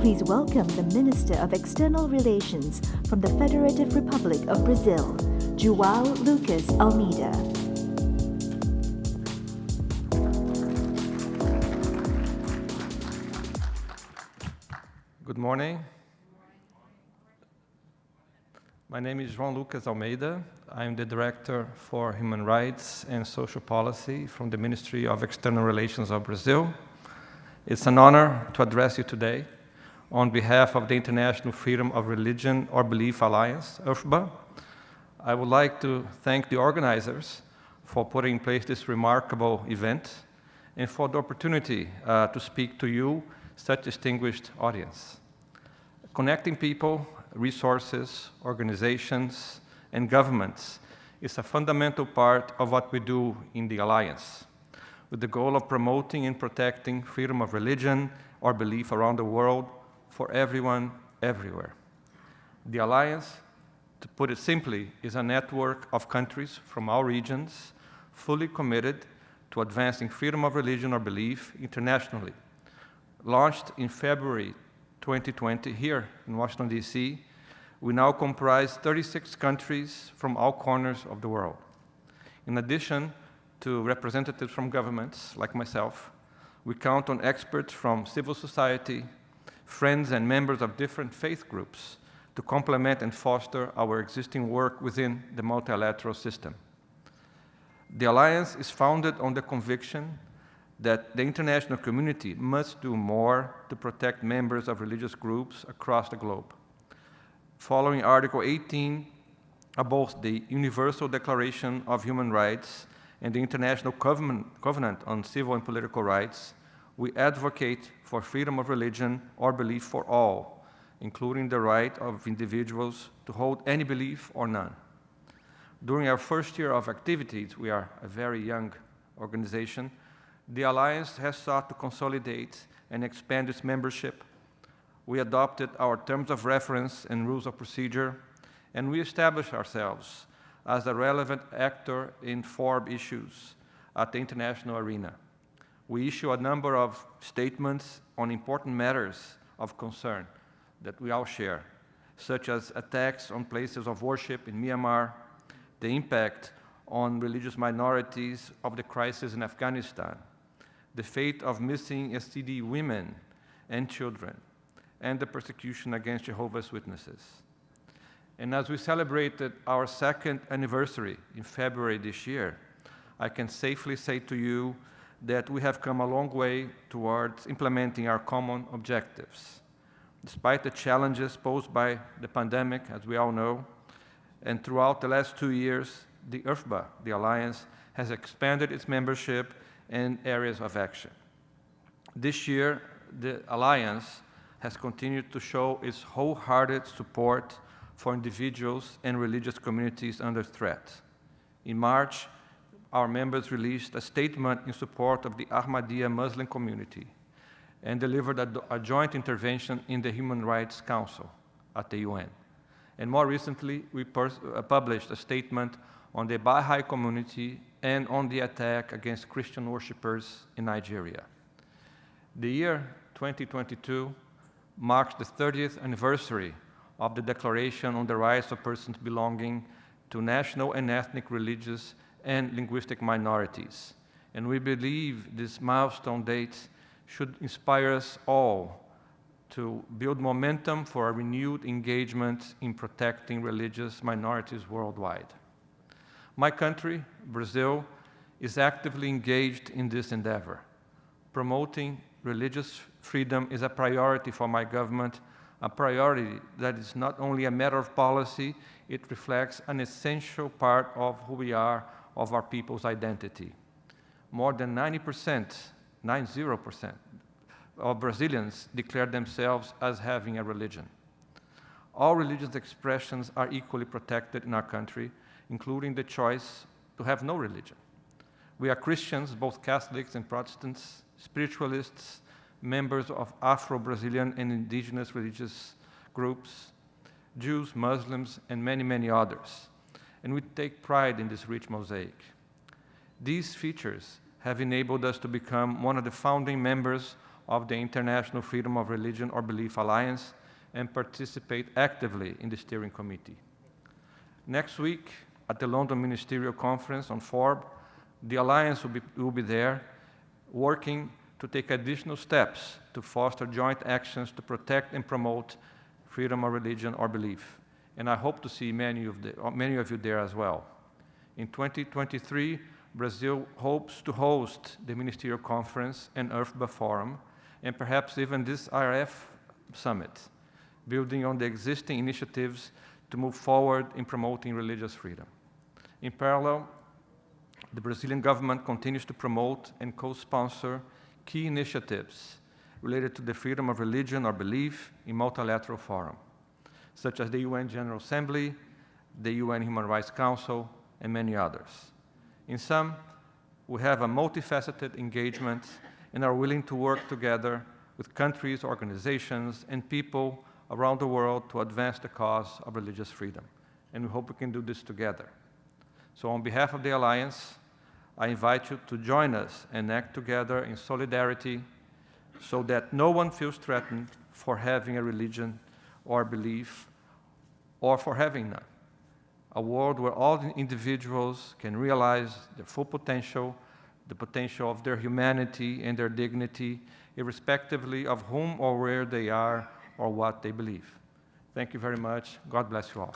please welcome the Minister of External Relations from the Federative Republic of Brazil, João Lucas Almeida. Good morning. My name is João Lucas Almeida. I'm the Director for Human Rights and Social Policy from the Ministry of External Relations of Brazil. It's an honor to address you today on behalf of the International Freedom of Religion or Belief Alliance, IRFB. I would like to thank the organizers for putting in place this remarkable event and for the opportunity to speak to you, such distinguished audience. Connecting people, resources, organizations, and governments is a fundamental part of what we do in the Alliance, with the goal of promoting and protecting freedom of religion or belief around the world for everyone, everywhere. The Alliance, to put it simply, is a network of countries from all regions fully committed to advancing freedom of religion or belief internationally. Launched in February 2020 here in Washington, D.C., we now comprise 36 countries from all corners of the world. In addition to representatives from governments like myself, we count on experts from civil society, friends and members of different faith groups to complement and foster our existing work within the multilateral system. The Alliance is founded on the conviction that the international community must do more to protect members of religious groups across the globe. Following Article 18 of both the Universal Declaration of Human Rights and the International Covenant on Civil and Political Rights, we advocate for freedom of religion or belief for all, including the right of individuals to hold any belief or none. During our first year of activities, we are a very young organization, the Alliance has sought to consolidate and expand its membership. We adopted our terms of reference and rules of procedure, and we established ourselves as a relevant actor in FORB issues at the international arena. We issue a number of statements on important matters of concern that we all share, such as attacks on places of worship in Myanmar, the impact on religious minorities of the crisis in Afghanistan, the fate of missing STD women and children, and the persecution against Jehovah's Witnesses. And as we celebrated our second anniversary in February this year, I can safely say to you that we have come a long way towards implementing our common objectives. Despite the challenges posed by the pandemic, as we all know, and throughout the last 2 years, the IRFB, the Alliance, has expanded its membership and areas of action. This year, the Alliance has continued to show its wholehearted support for individuals and religious communities under threat. In March, our members released a statement in support of the Ahmadiyya Muslim community and delivered a joint intervention in the Human Rights Council at the UN. And more recently, we published a statement on the Baha'i community and on the attack against Christian worshippers in Nigeria. The year 2022 marks the 30th anniversary of the Declaration on the Rights of Persons Belonging to National and Ethnic, Religious, and Linguistic Minorities. And we believe this milestone date should inspire us all to build momentum for a renewed engagement in protecting religious minorities worldwide. My country, Brazil, is actively engaged in this endeavor. Promoting religious freedom is a priority for my government, a priority that is not only a matter of policy, it reflects an essential part of who we are, of our people's identity. More than 90% of Brazilians declare themselves as having a religion. All religious expressions are equally protected in our country, including the choice to have no religion. We are Christians, both Catholics and Protestants, spiritualists, members of Afro-Brazilian and indigenous religious groups, Jews, Muslims, and many, many others. And we take pride in this rich mosaic. These features have enabled us to become one of the founding members of the International Freedom of Religion or Belief Alliance and participate actively in the steering committee. Next week, at the London Ministerial Conference on FORB, the Alliance will be there working to take additional steps to foster joint actions to protect and promote freedom of religion or belief. And I hope to see many of you there as well. In 2023, Brazil hopes to host the Ministerial Conference and IRFB Forum, and perhaps even this IRF Summit, building on the existing initiatives to move forward in promoting religious freedom. In parallel, the Brazilian government continues to promote and co-sponsor key initiatives related to the freedom of religion or belief in multilateral forums, such as the UN General Assembly, the UN Human Rights Council, and many others. In sum, we have a multifaceted engagement and are willing to work together with countries, organizations, and people around the world to advance the cause of religious freedom. And we hope we can do this together. So on behalf of the Alliance, I invite you to join us and act together in solidarity so that no one feels threatened for having a religion or belief or for having none. A world where all individuals can realize their full potential, the potential of their humanity and their dignity, irrespectively of whom or where they are or what they believe. Thank you very much. God bless you all.